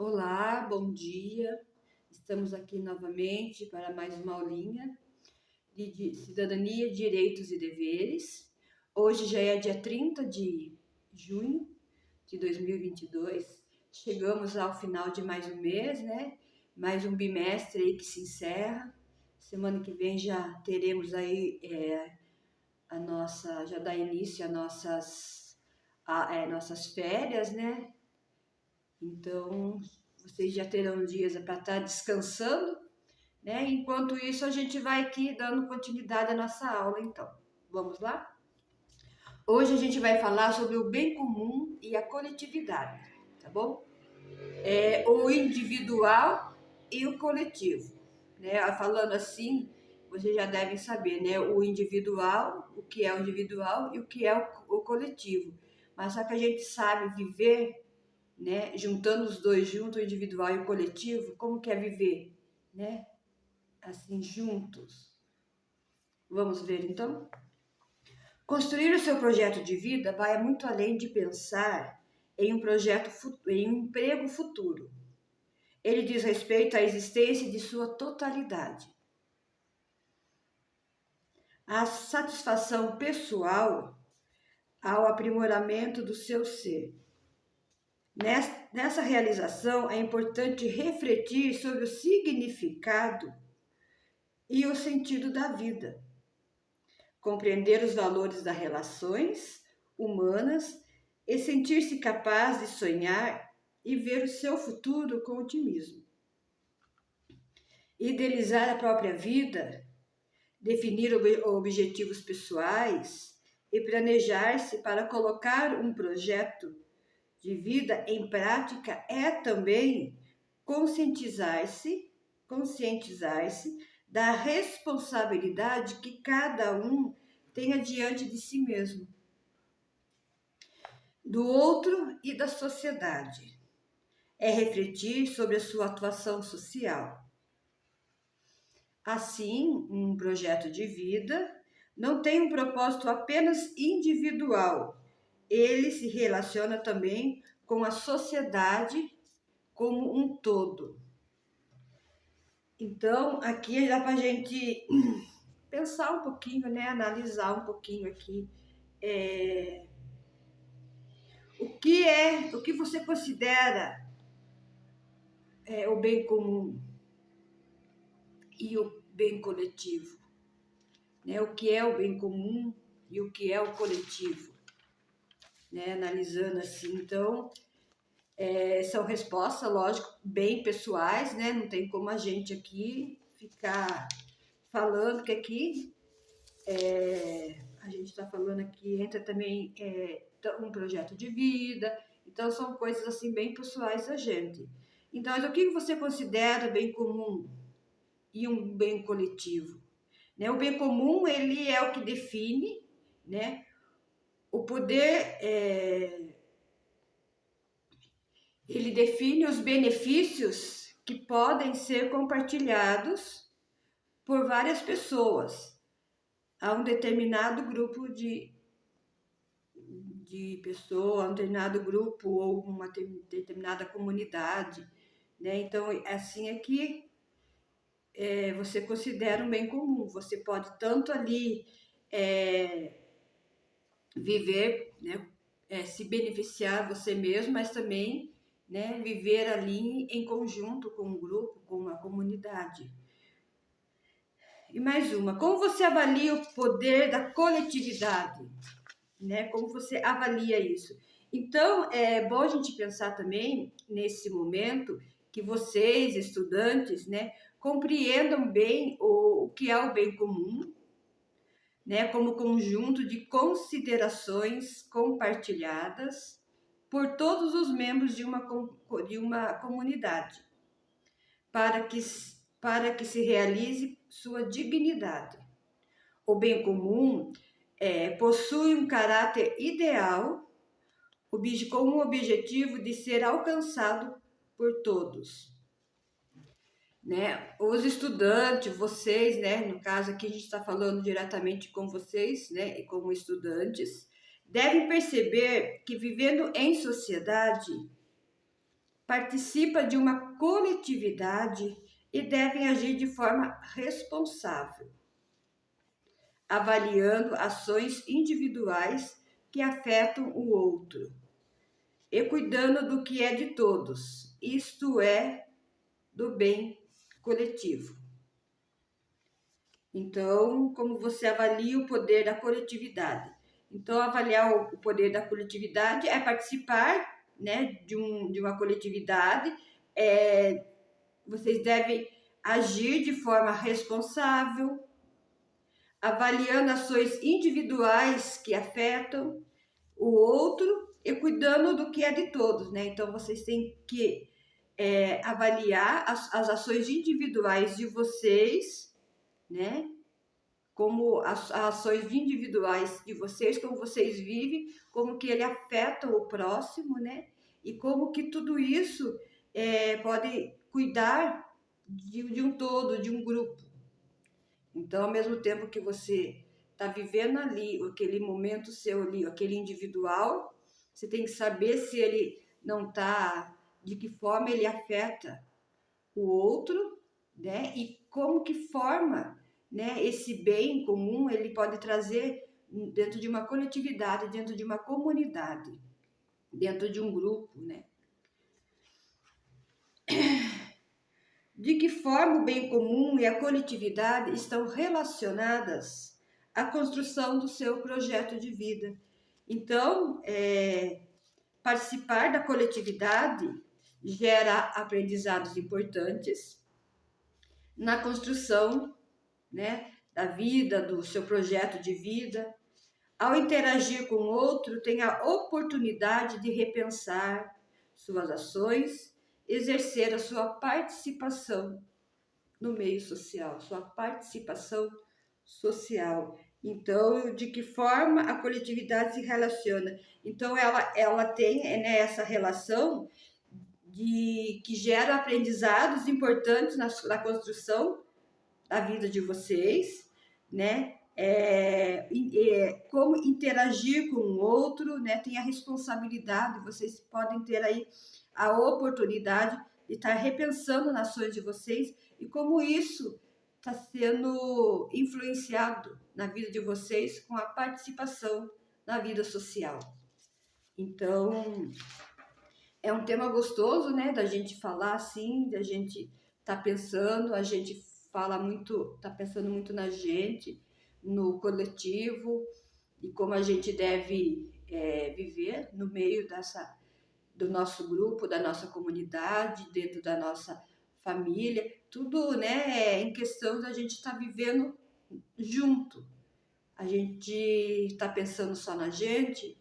Olá, bom dia. Estamos aqui novamente para mais uma aulinha de cidadania, direitos e deveres. Hoje já é dia 30 de junho de 2022. Chegamos ao final de mais um mês, né? Mais um bimestre aí que se encerra. Semana que vem já teremos aí já dá início nossas férias, né? Então, vocês já terão dias para estar descansando, né? Enquanto isso, a gente vai aqui dando continuidade à nossa aula, então. Vamos lá? Hoje a gente vai falar sobre o bem comum e a coletividade, tá bom? O individual e o coletivo, né? Falando assim, vocês já devem saber, né? O individual, o que é o individual e o que é o coletivo. Mas só que a gente sabe viver, né? Juntando os dois juntos, o individual e o coletivo, como que é viver, né? Assim, juntos. Vamos ver, então? Construir o seu projeto de vida vai muito além de pensar em um em um emprego futuro. Ele diz respeito à existência de sua totalidade. A satisfação pessoal ao aprimoramento do seu ser. Nessa realização, é importante refletir sobre o significado e o sentido da vida. Compreender os valores das relações humanas e sentir-se capaz de sonhar e ver o seu futuro com otimismo. Idealizar a própria vida, definir objetivos pessoais e planejar-se para colocar um projeto de vida em prática é também conscientizar-se da responsabilidade que cada um tenha diante de si mesmo, do outro e da sociedade. É refletir sobre a sua atuação social. Assim, um projeto de vida não tem um propósito apenas individual. Ele se relaciona também com a sociedade como um todo. Então, aqui dá para a gente pensar um pouquinho, né? Analisar um pouquinho aqui o que você considera o bem comum e o bem coletivo, né? O que é o bem comum e o que é o coletivo, né? Analisando assim, então, são respostas, lógico, bem pessoais, né? Não tem como a gente aqui ficar falando que aqui a gente está falando aqui, entra também um projeto de vida, então são coisas assim bem pessoais da gente. Então, o que você considera bem comum e um bem coletivo? Né? O bem comum, ele é o que define, né? O poder, ele define os benefícios que podem ser compartilhados por várias pessoas a um determinado grupo de pessoas, um determinado grupo ou uma determinada comunidade, né? Então, assim é que você considera um bem comum. Você pode tanto ali viver, né? Se beneficiar você mesmo, mas também, né? Viver ali em conjunto com um grupo, com uma comunidade. E mais uma, como você avalia o poder da coletividade? Né? Como você avalia isso? Então, é bom a gente pensar também, nesse momento, que vocês, estudantes, né, compreendam bem o que é o bem comum, né, como conjunto de considerações compartilhadas por todos os membros de uma comunidade, para que se realize sua dignidade. O bem comum possui um caráter ideal com o objetivo de ser alcançado por todos. Né? Os estudantes, vocês, né? No caso aqui a gente está falando diretamente com vocês, né? E como estudantes, devem perceber que vivendo em sociedade, participa de uma coletividade e devem agir de forma responsável, avaliando ações individuais que afetam o outro e cuidando do que é de todos, isto é, do bem coletivo. Então, como você avalia o poder da coletividade? Então, avaliar o poder da coletividade é participar, né, de uma coletividade. Vocês devem agir de forma responsável, avaliando ações individuais que afetam o outro e cuidando do que é de todos, né? Então, vocês têm que avaliar as ações individuais de vocês, né? Como as ações individuais de vocês, como vocês vivem, como que ele afeta o próximo, né? E como que tudo isso pode cuidar de um todo, de um grupo. Então, ao mesmo tempo que você está vivendo ali, aquele momento seu ali, aquele individual, você tem que saber se ele não está, de que forma ele afeta o outro, né? E como que forma, né, esse bem comum ele pode trazer dentro de uma coletividade, dentro de uma comunidade, dentro de um grupo, né? De que forma o bem comum e a coletividade estão relacionadas à construção do seu projeto de vida. Então, participar da coletividade gera aprendizados importantes na construção, né, da vida, do seu projeto de vida. Ao interagir com o outro, tem a oportunidade de repensar suas ações, exercer a sua participação no meio social, sua participação social. Então, de que forma a coletividade se relaciona? Então, ela tem, né, essa relação que gera aprendizados importantes na construção da vida de vocês, né? Como interagir com o outro, né? Tem a responsabilidade, vocês podem ter aí a oportunidade de estar repensando nas ações de vocês e como isso está sendo influenciado na vida de vocês com a participação na vida social. Então, é um tema gostoso, né, da gente falar assim, da gente tá pensando, a gente fala muito, tá pensando muito na gente, no coletivo e como a gente deve viver no meio do nosso grupo, da nossa comunidade, dentro da nossa família, tudo, né, em questão da gente estar vivendo junto. A gente está pensando só na gente,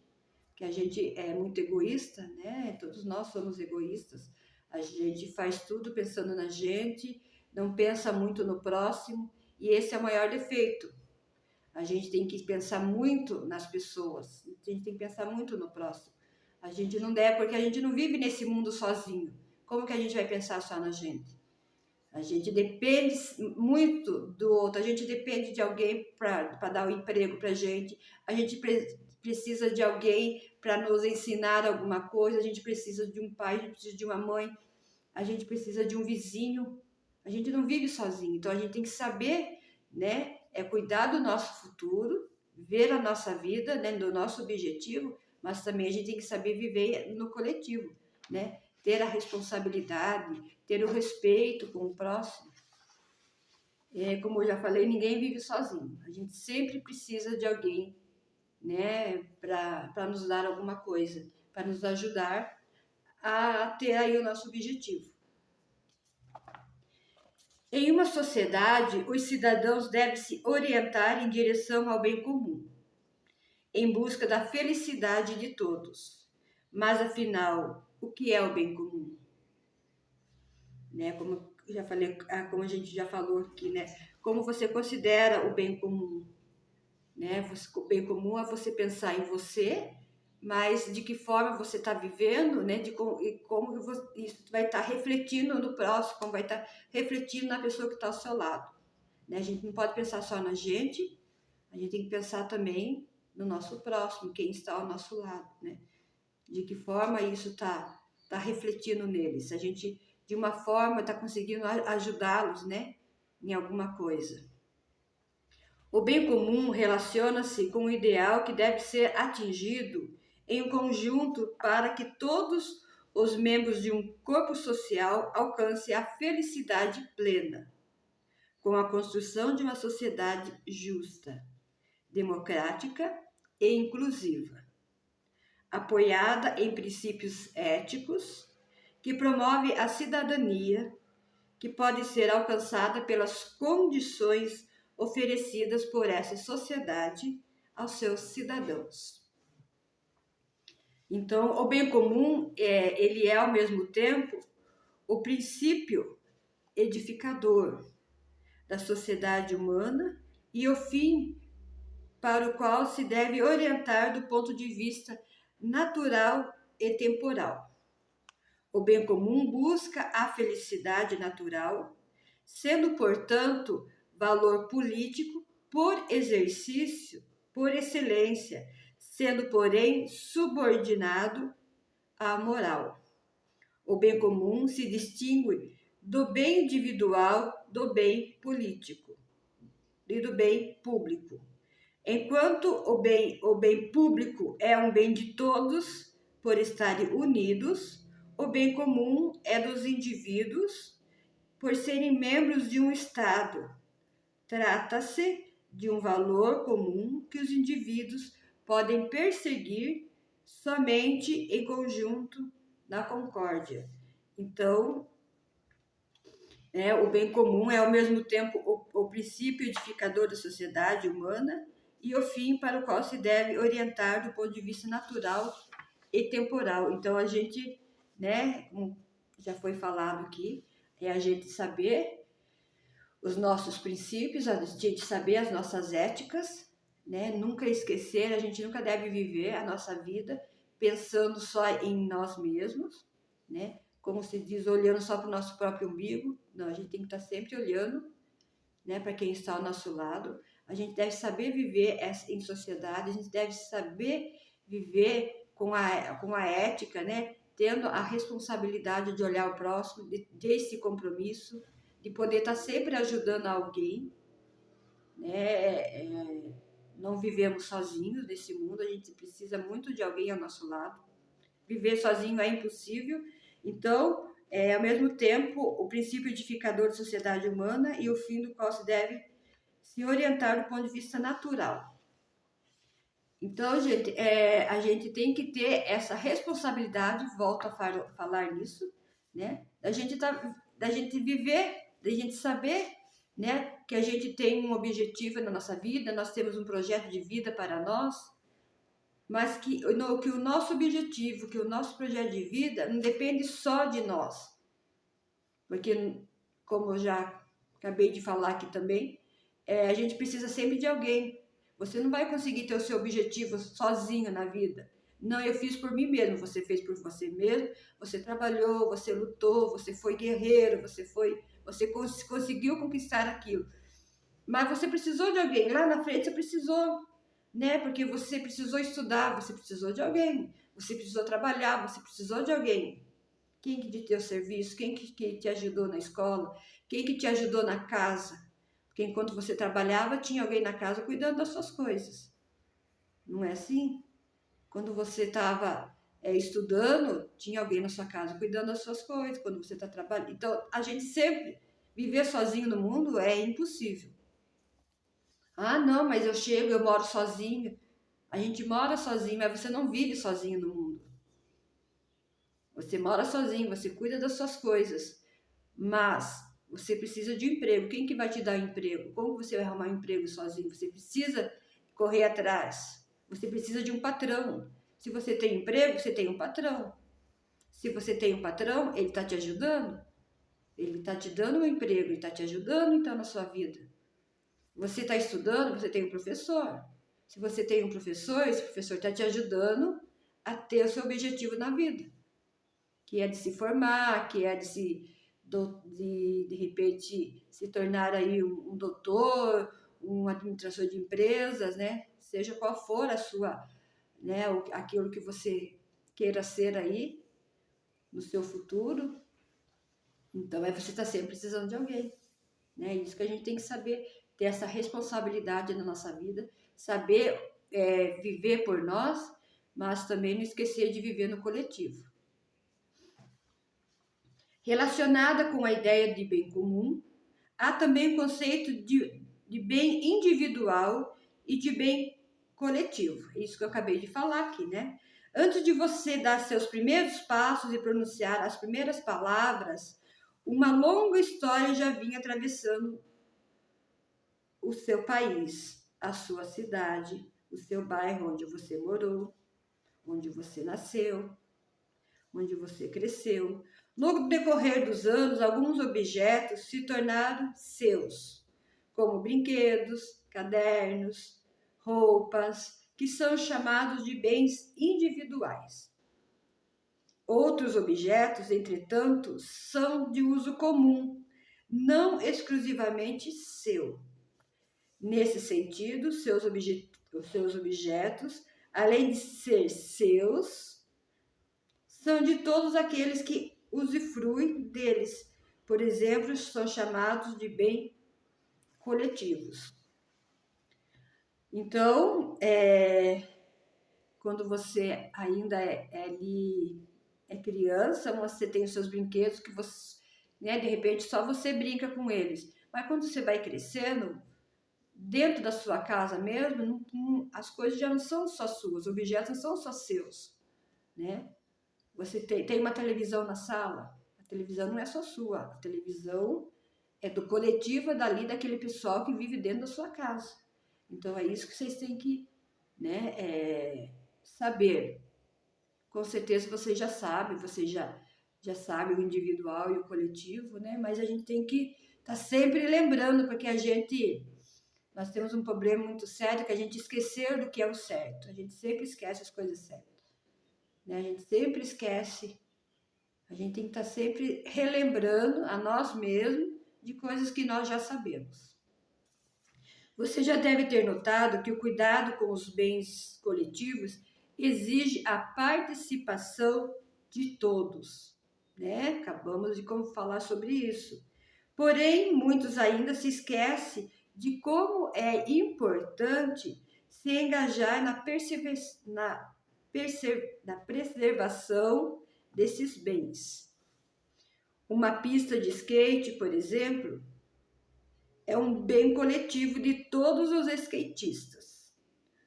que a gente é muito egoísta, né? Todos nós somos egoístas. A gente faz tudo pensando na gente, não pensa muito no próximo, e esse é o maior defeito. A gente tem que pensar muito nas pessoas, a gente tem que pensar muito no próximo. A gente não deve, porque a gente não vive nesse mundo sozinho. Como que a gente vai pensar só na gente? A gente depende muito do outro, a gente depende de alguém para dar um emprego para a gente precisa de alguém para nos ensinar alguma coisa, a gente precisa de um pai, a gente precisa de uma mãe, a gente precisa de um vizinho, a gente não vive sozinho, então a gente tem que saber, né, cuidar do nosso futuro, ver a nossa vida, né, do nosso objetivo, mas também a gente tem que saber viver no coletivo, né, ter a responsabilidade, ter o respeito com o próximo. Como eu já falei, ninguém vive sozinho, a gente sempre precisa de alguém, né, para nos dar alguma coisa, para nos ajudar a ter aí o nosso objetivo. Em uma sociedade, os cidadãos devem se orientar em direção ao bem comum, em busca da felicidade de todos. Mas afinal, o que é o bem comum? Né, como já falei, como a gente já falou aqui, né? Como você considera o bem comum? Né? O bem comum é você pensar em você, mas de que forma você está vivendo, né? E como isso vai estar refletindo no próximo, como vai estar refletindo na pessoa que está ao seu lado. Né? A gente não pode pensar só na gente, a gente tem que pensar também no nosso próximo, quem está ao nosso lado. Né? De que forma isso está está refletindo neles, se a gente de uma forma está conseguindo ajudá-los, né, em alguma coisa. O bem comum relaciona-se com o ideal que deve ser atingido em um conjunto para que todos os membros de um corpo social alcancem a felicidade plena, com a construção de uma sociedade justa, democrática e inclusiva, apoiada em princípios éticos, que promove a cidadania, que pode ser alcançada pelas condições oferecidas por essa sociedade aos seus cidadãos. Então, o bem comum, ele é ao mesmo tempo o princípio edificador da sociedade humana e o fim para o qual se deve orientar do ponto de vista natural e temporal. O bem comum busca a felicidade natural, sendo, portanto, valor político por exercício, por excelência, sendo, porém, subordinado à moral. O bem comum se distingue do bem individual do bem político e do bem público. Enquanto o bem público é um bem de todos por estarem unidos, o bem comum é dos indivíduos por serem membros de um Estado. Trata-se de um valor comum que os indivíduos podem perseguir somente em conjunto na concórdia. Então, o bem comum é ao mesmo tempo o princípio edificador da sociedade humana e o fim para o qual se deve orientar do ponto de vista natural e temporal. Então, a gente, como já foi falado aqui, é a gente saber os nossos princípios, a gente saber as nossas éticas, nunca esquecer, a gente nunca deve viver a nossa vida pensando só em nós mesmos, como se diz, olhando só para o nosso próprio umbigo. Não, a gente tem que estar sempre olhando, para quem está ao nosso lado. A gente deve saber viver em sociedade, a gente deve saber viver com a ética, tendo a responsabilidade de olhar o próximo, de ter esse compromisso, de poder estar sempre ajudando alguém. Não vivemos sozinhos nesse mundo, a gente precisa muito de alguém ao nosso lado. Viver sozinho é impossível. Então, ao mesmo tempo, o princípio edificador da sociedade humana e o fim do qual se deve se orientar do ponto de vista natural. Então, gente, a gente tem que ter essa responsabilidade, volto a falar nisso, da gente viver, da gente saber, que a gente tem um objetivo na nossa vida, nós temos um projeto de vida para nós, mas que o nosso objetivo, que o nosso projeto de vida não depende só de nós. Porque, como eu já acabei de falar aqui também, a gente precisa sempre de alguém. Você não vai conseguir ter o seu objetivo sozinho na vida. Não, eu fiz por mim mesmo, você fez por você mesmo, você trabalhou, você lutou, você foi guerreiro, você conseguiu conquistar aquilo. Mas você precisou de alguém, lá na frente você precisou, porque você precisou estudar, você precisou de alguém, você precisou trabalhar, você precisou de alguém. Quem que te deu serviço, quem que te ajudou na escola, quem que te ajudou na casa? Porque enquanto você trabalhava, tinha alguém na casa cuidando das suas coisas. Não é assim? Quando você estava estudando, tinha alguém na sua casa cuidando das suas coisas. Quando você está trabalhando. Então, a gente sempre viver sozinho no mundo é impossível. Ah, não, mas eu moro sozinho. A gente mora sozinho, mas você não vive sozinho no mundo. Você mora sozinho, você cuida das suas coisas. Mas você precisa de um emprego. Quem que vai te dar um emprego? Como você vai arrumar um emprego sozinho? Você precisa correr atrás. Você precisa de um patrão. Se você tem emprego, você tem um patrão. Se você tem um patrão, ele está te ajudando. Ele está te dando um emprego, ele está te ajudando então na sua vida. Você está estudando, você tem um professor. Se você tem um professor, esse professor está te ajudando a ter o seu objetivo na vida. Que é de se formar, que é de repente se tornar aí um doutor, um administrador de empresas, seja qual for a sua, aquilo que você queira ser aí, no seu futuro, então aí você está sempre precisando de alguém, né? Isso que a gente tem que saber, ter essa responsabilidade na nossa vida, saber viver por nós, mas também não esquecer de viver no coletivo. Relacionada com a ideia de bem comum, há também o conceito de bem individual e de bem coletivo. É isso que eu acabei de falar aqui, né? Antes de você dar seus primeiros passos e pronunciar as primeiras palavras, uma longa história já vinha atravessando o seu país, a sua cidade, o seu bairro onde você morou, onde você nasceu, onde você cresceu. No decorrer dos anos, alguns objetos se tornaram seus, como brinquedos, cadernos, roupas, que são chamados de bens individuais. Outros objetos, entretanto, são de uso comum, não exclusivamente seu. Nesse sentido, os seus objetos, além de ser seus, são de todos aqueles que usufruem deles. Por exemplo, são chamados de bens coletivos. Então, quando você ainda é criança, você tem os seus brinquedos que você, né, de repente só você brinca com eles. Mas quando você vai crescendo, dentro da sua casa mesmo, as coisas já não são só suas, os objetos não são só seus, né? Você tem uma televisão na sala, a televisão não é só sua, a televisão é do coletivo, daquele pessoal que vive dentro da sua casa. Então é isso que vocês têm que, né, saber. Com certeza vocês já sabem, já sabe o individual e o coletivo, né? Mas a gente tem que estar sempre lembrando, porque nós temos um problema muito sério, que a gente esqueceu do que é o certo. A gente sempre esquece as coisas certas, né? A gente sempre esquece. A gente tem que estar sempre relembrando a nós mesmos de coisas que nós já sabemos. Você já deve ter notado que o cuidado com os bens coletivos exige a participação de todos, né? Acabamos de falar sobre isso. Porém, muitos ainda se esquecem de como é importante se engajar na preservação desses bens. Uma pista de skate, por exemplo, é um bem coletivo de todos os skatistas,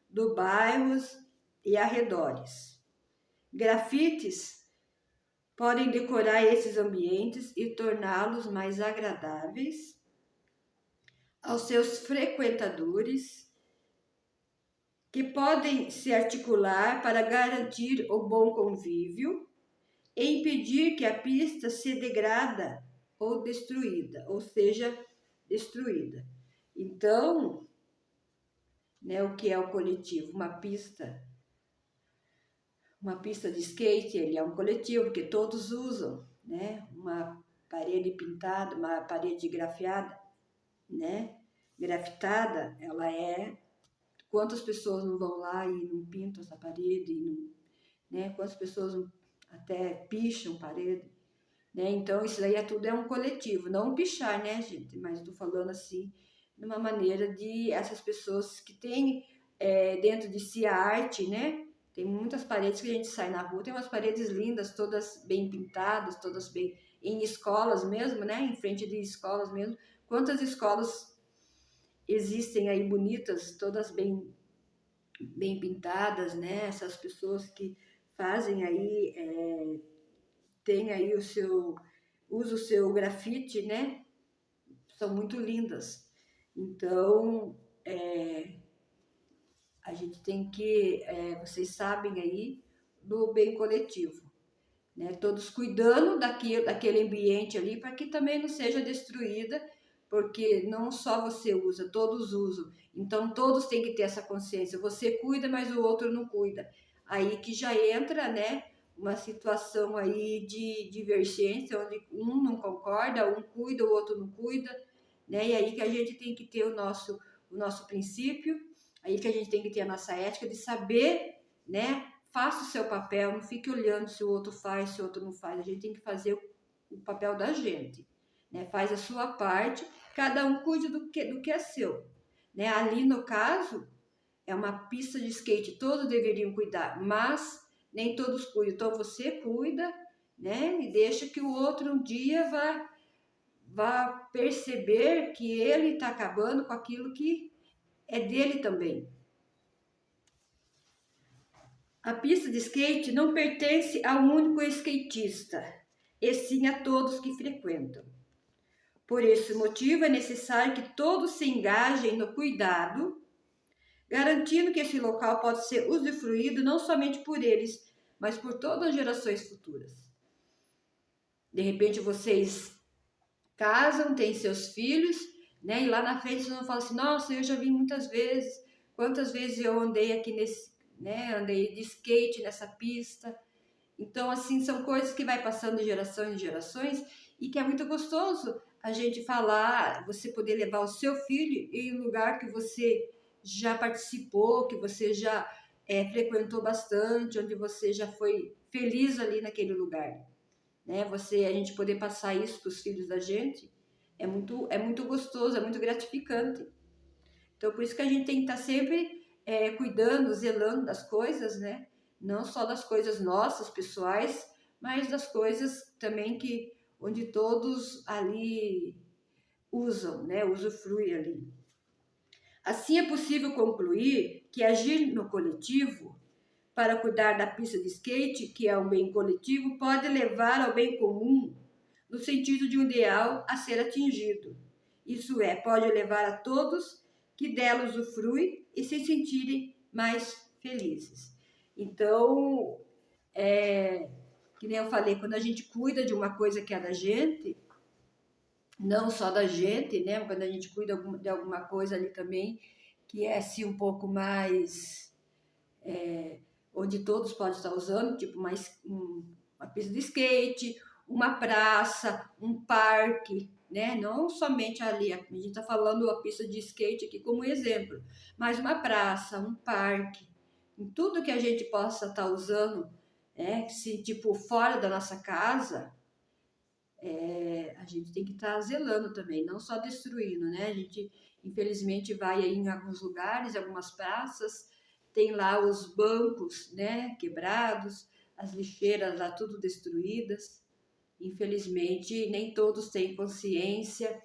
do bairros e arredores. Grafites podem decorar esses ambientes e torná-los mais agradáveis aos seus frequentadores, que podem se articular para garantir o bom convívio e impedir que a pista se degrada ou destruída, ou seja, destruída. Então, né, o que é o coletivo? Uma pista de skate, ele é um coletivo, porque todos usam, né? Uma parede pintada, uma parede grafiada, né? Grafitada, ela é... Quantas pessoas não vão lá e não pintam essa parede, né? Quantas pessoas até picham parede, né? Então, isso daí tudo é um coletivo, não pichar, né, gente? Mas estou falando assim, de uma maneira de essas pessoas que têm dentro de si a arte, né? Tem muitas paredes que a gente sai na rua, tem umas paredes lindas, todas bem pintadas, todas bem... Em escolas mesmo, né? Em frente de escolas mesmo. Quantas escolas existem aí bonitas, todas bem pintadas, né? Essas pessoas que fazem aí, tem aí usa o seu grafite, né? São muito lindas. Então, a gente tem que, vocês sabem aí, do bem coletivo, né? Todos cuidando daquele ambiente ali, para que também não seja destruída, porque não só você usa, todos usam. Então, todos têm que ter essa consciência. Você cuida, mas o outro não cuida. Aí que já entra, né, uma situação aí de divergência, onde um não concorda, um cuida, o outro não cuida, né? E aí que a gente tem que ter o nosso princípio, aí que a gente tem que ter a nossa ética de saber, né, faça o seu papel, não fique olhando se o outro faz, se o outro não faz. A gente tem que fazer o papel da gente, né? Faz a sua parte, cada um cuide do que é seu, né? Ali no caso é uma pista de skate, todos deveriam cuidar, mas nem todos cuidam. Então você cuida, né? E deixa que o outro um dia vá perceber que ele está acabando com aquilo que é dele também. A pista de skate não pertence a um único skatista, e sim a todos que frequentam. Por esse motivo, é necessário que todos se engajem no cuidado, garantindo que esse local pode ser usufruído não somente por eles, mas por todas as gerações futuras. De repente, vocês casam, têm seus filhos, né? E lá na frente vocês vão falar assim, nossa, eu já vi muitas vezes, quantas vezes eu andei aqui nesse, né? Andei de skate nessa pista. Então, assim, são coisas que vai passando de gerações em gerações e que é muito gostoso a gente falar, você poder levar o seu filho em um lugar que você já participou, que você já frequentou bastante, onde você já foi feliz ali naquele lugar, né? A gente poder passar isso para os filhos da gente é muito gostoso, é muito gratificante. Então, por isso que a gente tem que estar sempre cuidando, zelando das coisas, né? Não só das coisas nossas, pessoais, mas das coisas também onde todos ali usam, né? Usufruem ali. Assim é possível concluir que agir no coletivo para cuidar da pista de skate, que é um bem coletivo, pode levar ao bem comum no sentido de um ideal a ser atingido. Isso é, pode levar a todos que dela usufruem e se sentirem mais felizes. Então, que nem eu falei, quando a gente cuida de uma coisa que é da gente, não só da gente, né? Quando a gente cuida de alguma coisa ali também, que é assim um pouco mais... onde todos podem estar usando, tipo uma pista de skate, uma praça, um parque, né? Não somente ali, a gente está falando a pista de skate aqui como exemplo, mas uma praça, um parque, em tudo que a gente possa estar usando, né? Se tipo fora da nossa casa, a gente tem que estar zelando também, não só destruindo, né? A gente infelizmente vai aí em alguns lugares, algumas praças, tem lá os bancos, né, quebrados, as lixeiras lá tudo destruídas. Infelizmente, nem todos têm consciência,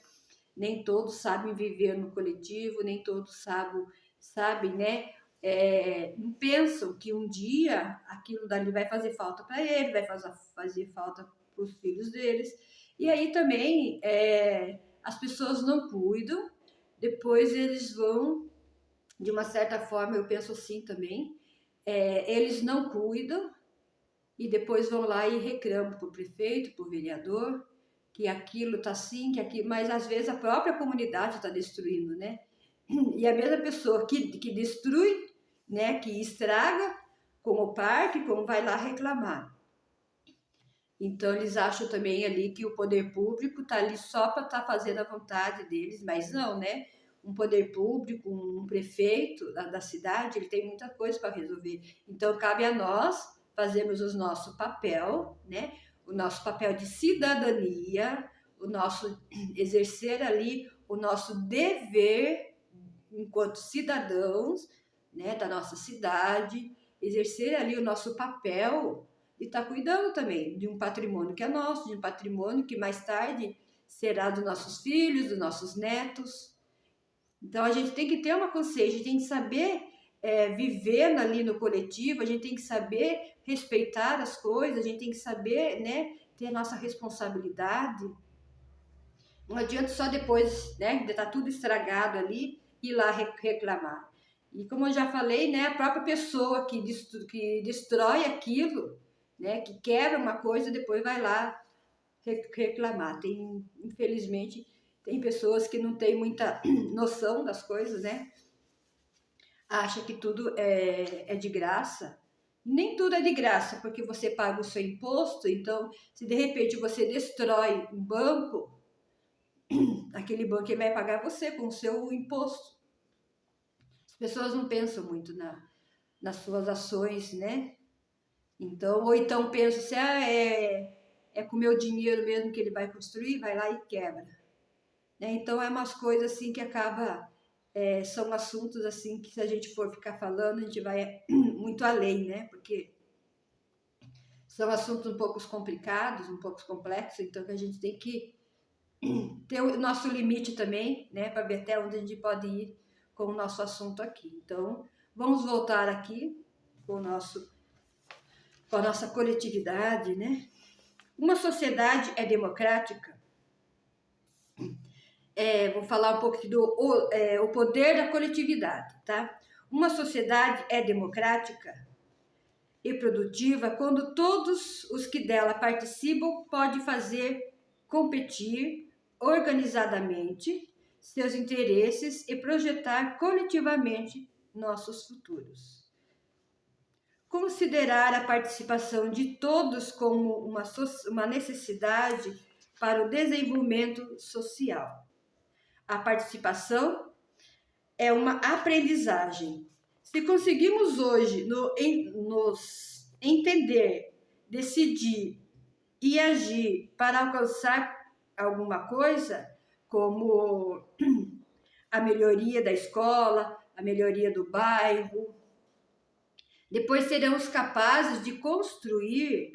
nem todos sabem viver no coletivo, nem todos sabem, né? Não pensam que um dia aquilo dali vai fazer falta para ele, vai fazer falta para os filhos deles. E aí também as pessoas não cuidam, depois eles vão, de uma certa forma, eu penso assim também, eles não cuidam e depois vão lá e reclamam para o prefeito, para o vereador, que aquilo está assim, que aquilo, mas às vezes a própria comunidade está destruindo, né? E a mesma pessoa que destrui, né, que estraga, como o parque, como vai lá reclamar. Então eles acham também ali que o poder público está ali só para estar fazendo a vontade deles, mas não, né? Um poder público, um prefeito da cidade, ele tem muita coisa para resolver. Então cabe a nós fazermos o nosso papel, né? O nosso papel de cidadania, o nosso exercer ali o nosso dever enquanto cidadãos, né, da nossa cidade, exercer ali o nosso papel e estar cuidando também de um patrimônio que é nosso, de um patrimônio que mais tarde será dos nossos filhos, dos nossos netos. Então a gente tem que ter uma consciência, a gente tem que saber viver ali no coletivo, a gente tem que saber respeitar as coisas, a gente tem que saber, né, ter a nossa responsabilidade. Não adianta só depois, né, de estar tudo estragado ali, ir lá reclamar. E como eu já falei, né, a própria pessoa que destrói aquilo, né, que quebra uma coisa, depois vai lá reclamar. Infelizmente, tem pessoas que não têm muita noção das coisas, né? Acha que tudo é de graça. Nem tudo é de graça, porque você paga o seu imposto. Então, se de repente você destrói um banco, aquele banco vai pagar você com o seu imposto. As pessoas não pensam muito nas suas ações, né? Então, ou então penso assim, é com o meu dinheiro mesmo que ele vai construir, vai lá e quebra. Né? Então, é umas coisas assim que são assuntos assim que se a gente for ficar falando, a gente vai muito além, né? Porque são assuntos um pouco complicados, um pouco complexos, então que a gente tem que ter o nosso limite também, né? Para ver até onde a gente pode ir com o nosso assunto aqui. Então, vamos voltar aqui com com a nossa coletividade, né? Uma sociedade é democrática. Vou falar um pouco do o poder da coletividade, tá? Uma sociedade é democrática e produtiva quando todos os que dela participam podem fazer competir organizadamente seus interesses e projetar coletivamente nossos futuros. Considerar a participação de todos como uma necessidade para o desenvolvimento social. A participação é uma aprendizagem. Se conseguimos hoje nos entender, decidir e agir para alcançar alguma coisa, como a melhoria da escola, a melhoria do bairro, depois seremos capazes de construir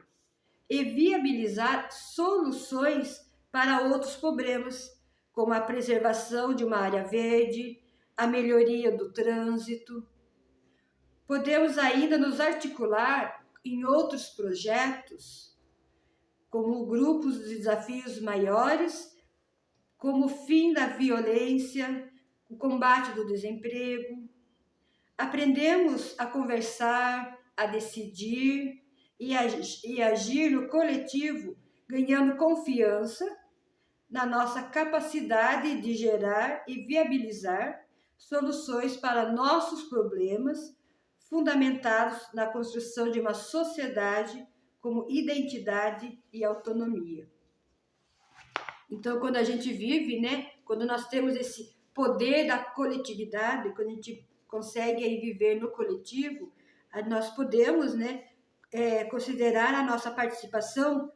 e viabilizar soluções para outros problemas, como a preservação de uma área verde, a melhoria do trânsito. Podemos ainda nos articular em outros projetos, como grupos de desafios maiores, como o fim da violência, o combate do desemprego. Aprendemos a conversar, a decidir e agir no coletivo, ganhando confiança na nossa capacidade de gerar e viabilizar soluções para nossos problemas, fundamentados na construção de uma sociedade como identidade e autonomia. Então, quando a gente vive, né, quando nós temos esse poder da coletividade, quando a gente consegue aí viver no coletivo, nós podemos, né, considerar a nossa participação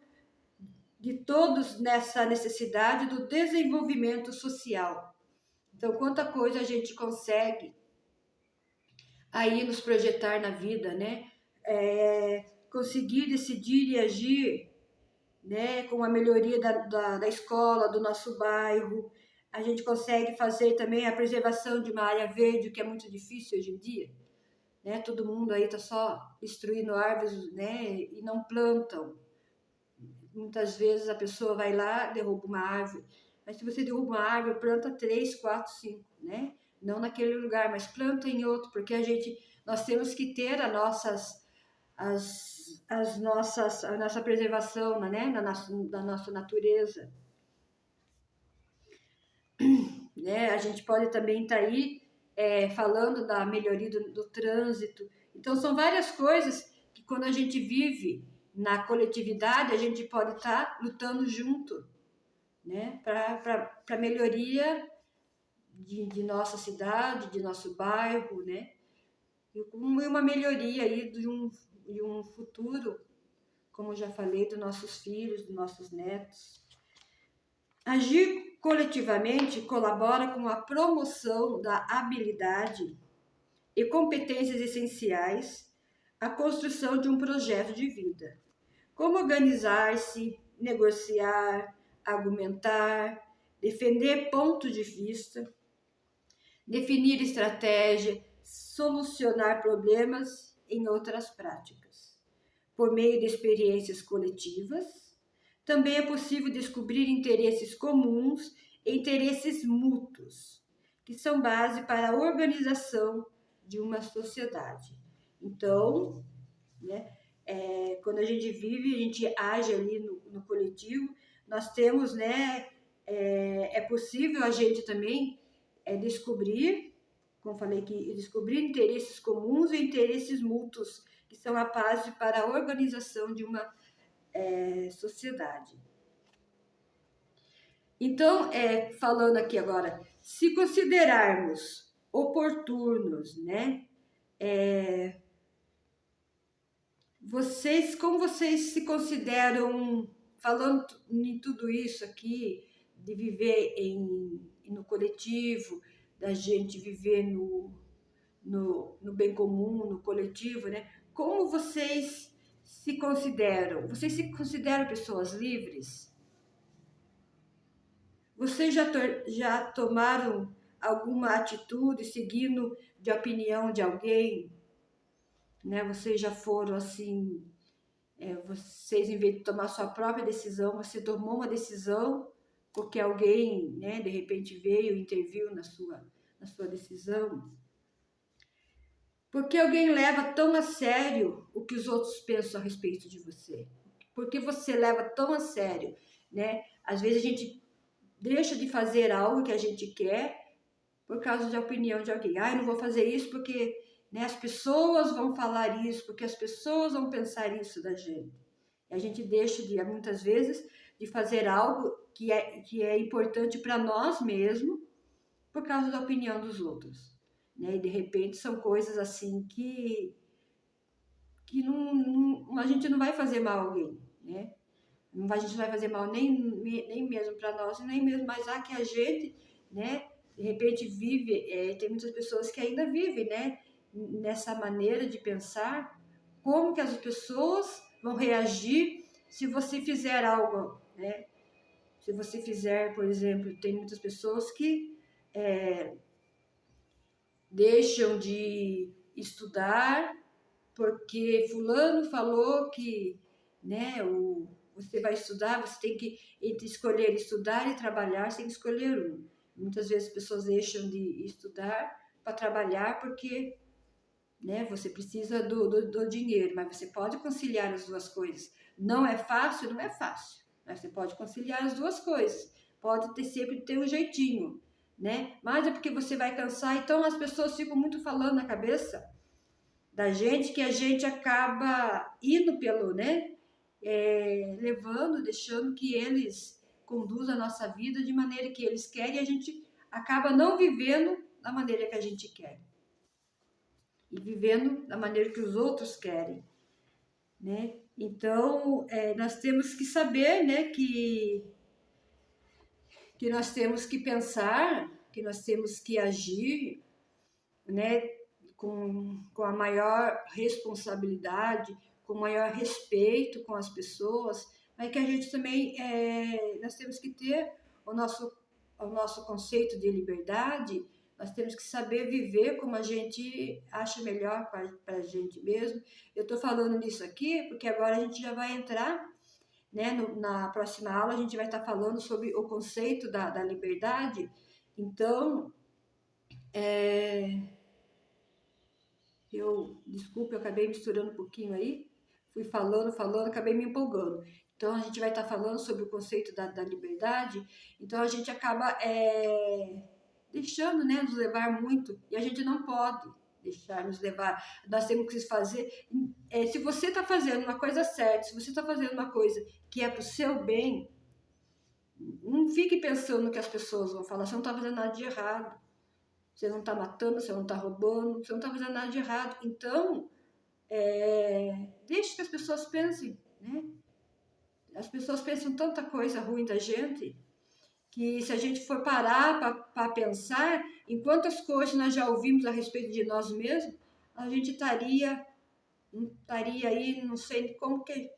de todos nessa necessidade do desenvolvimento social. Então, quanta coisa a gente consegue aí nos projetar na vida, né? Conseguir decidir e agir, né? Com a melhoria da escola, do nosso bairro. A gente consegue fazer também a preservação de uma área verde, que é muito difícil hoje em dia. Né? Todo mundo aí está só destruindo árvores, né? E não plantam. Muitas vezes a pessoa vai lá, derruba uma árvore, mas se você derruba uma árvore, planta 3, 4, 5, né? Não naquele lugar, mas planta em outro, porque nós temos que ter a nossa preservação, né? Da nossa natureza. Né? A gente pode também estar aí falando da melhoria do trânsito. Então, são várias coisas que quando a gente vive na coletividade, a gente pode estar lutando junto, né? Para a melhoria de nossa cidade, de nosso bairro, né? E uma melhoria aí de um futuro, como já falei, dos nossos filhos, dos nossos netos. Agir coletivamente colabora com a promoção da habilidade e competências essenciais à construção de um projeto de vida. Como organizar-se, negociar, argumentar, defender ponto de vista, definir estratégia, solucionar problemas em outras práticas. Por meio de experiências coletivas, também é possível descobrir interesses comuns e interesses mútuos, que são base para a organização de uma sociedade. Então, né, quando a gente vive, a gente age ali no coletivo, nós temos, né, é possível a gente também descobrir, como falei aqui, descobrir interesses comuns e interesses mútuos, que são a base para a organização de uma sociedade. Então, falando aqui agora, se considerarmos oportunos, né, como vocês se consideram, falando em tudo isso aqui, de viver no coletivo, da gente viver no bem comum, no coletivo, né? Como vocês se consideram? Vocês se consideram pessoas livres? Vocês já tomaram alguma atitude seguindo de opinião de alguém? Né? Vocês já foram assim, vocês em vez de tomar sua própria decisão, você tomou uma decisão porque alguém, né, de repente veio e interviu na sua decisão? Porque alguém leva tão a sério o que os outros pensam a respeito de você? Porque você leva tão a sério, né? Às vezes a gente deixa de fazer algo que a gente quer por causa da opinião de alguém. Ah, eu não vou fazer isso porque, né, as pessoas vão falar isso, porque as pessoas vão pensar isso da gente. E a gente deixa muitas vezes de fazer algo que é importante para nós mesmos por causa da opinião dos outros. Né? E de repente são coisas assim que a gente não vai fazer mal a alguém, né? A gente não vai fazer mal nem mesmo para nós, nem mesmo, mas que a gente, né, de repente vive, tem muitas pessoas que ainda vivem, né, nessa maneira de pensar, como que as pessoas vão reagir se você fizer algo, né? Se você fizer, por exemplo, tem muitas pessoas que deixam de estudar porque fulano falou que, né, você vai estudar, você tem que entre escolher estudar e trabalhar, você tem que escolher um. Muitas vezes as pessoas deixam de estudar para trabalhar porque, né, você precisa do dinheiro, mas você pode conciliar as duas coisas. Não é fácil? Não é fácil, mas você pode conciliar as duas coisas. Pode sempre ter um jeitinho, né? Mas é porque você vai cansar, então as pessoas ficam muito falando na cabeça da gente que a gente acaba indo pelo, né? Levando, deixando que eles conduzam a nossa vida de maneira que eles querem e a gente acaba não vivendo da maneira que a gente quer. E vivendo da maneira que os outros querem, né? Então, nós temos que saber, né, que nós temos que pensar, que nós temos que agir, né, com a maior responsabilidade, com o maior respeito com as pessoas, mas que a gente também, nós temos que ter o nosso conceito de liberdade, nós temos que saber viver como a gente acha melhor para a gente mesmo. Eu estou falando disso aqui porque agora a gente já vai entrar, né, na próxima aula, a gente vai estar falando sobre o conceito da liberdade. Então, desculpa, eu acabei misturando um pouquinho aí, fui falando, acabei me empolgando. Então, a gente vai estar falando sobre o conceito da liberdade, então a gente acaba deixando, né, nos levar muito, e a gente não pode deixar nos levar, nós temos que fazer, se você está fazendo uma coisa certa, se você está fazendo uma coisa que é para o seu bem, não fique pensando no que as pessoas vão falar, você não está fazendo nada de errado. Você não está matando, você não está roubando, você não está fazendo nada de errado. Então, deixe que as pessoas pensem, né? As pessoas pensam tanta coisa ruim da gente, que se a gente for parar para pensar, em quantas coisas nós já ouvimos a respeito de nós mesmos, a gente estaria aí, não sei como que,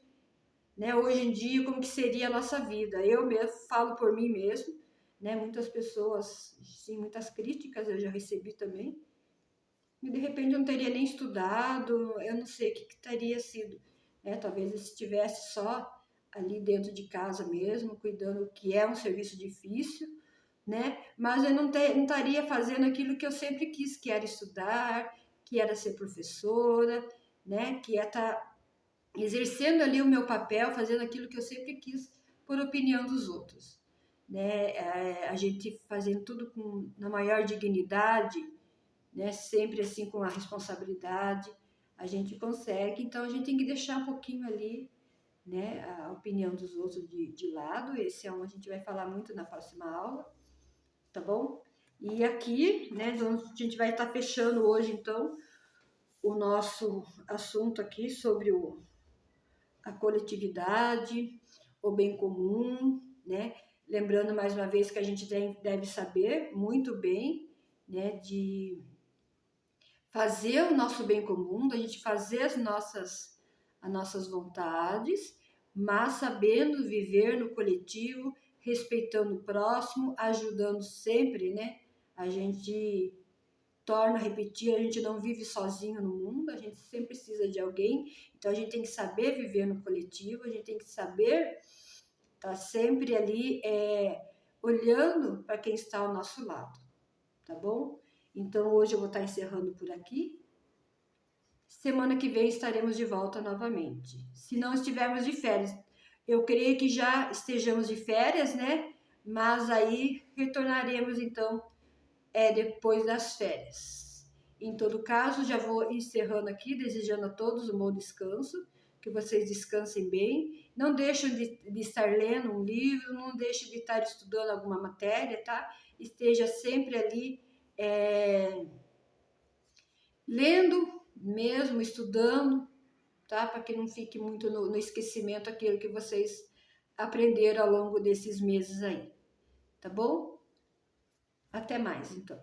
né, hoje em dia, como que seria a nossa vida. Eu mesmo falo por mim mesmo, né? Muitas pessoas, sim, muitas críticas eu já recebi também. E de repente eu não teria nem estudado, eu não sei o que teria sido. Né? Talvez eu estivesse só ali dentro de casa mesmo, cuidando, que é um serviço difícil, né? Mas eu não estaria fazendo aquilo que eu sempre quis, que era estudar, que era ser professora, né? Que é estar exercendo ali o meu papel, fazendo aquilo que eu sempre quis por opinião dos outros. Né? A gente fazendo tudo na maior dignidade, né? Sempre assim com a responsabilidade, a gente consegue. Então a gente tem que deixar um pouquinho ali, né, a opinião dos outros de lado. Esse é um a gente vai falar muito na próxima aula, tá bom? E aqui, né, a gente vai estar fechando hoje então o nosso assunto aqui sobre a coletividade, o bem comum, né? Lembrando mais uma vez que a gente deve saber muito bem, né, de fazer o nosso bem comum, da gente fazer as nossas vontades, mas sabendo viver no coletivo, respeitando o próximo, ajudando sempre, né? A gente torna a repetir, a gente não vive sozinho no mundo, a gente sempre precisa de alguém, então a gente tem que saber viver no coletivo, a gente tem que saber estar sempre ali olhando para quem está ao nosso lado, tá bom? Então hoje eu vou estar encerrando por aqui. Semana que vem estaremos de volta novamente. Se não estivermos de férias, eu creio que já estejamos de férias, né? Mas aí retornaremos então depois das férias. Em todo caso, já vou encerrando aqui, desejando a todos um bom descanso, que vocês descansem bem. Não deixem de estar lendo um livro, não deixem de estar estudando alguma matéria, tá? Esteja sempre ali lendo, mesmo estudando, tá? Para que não fique muito no esquecimento aquilo que vocês aprenderam ao longo desses meses aí, tá bom? Até mais, então.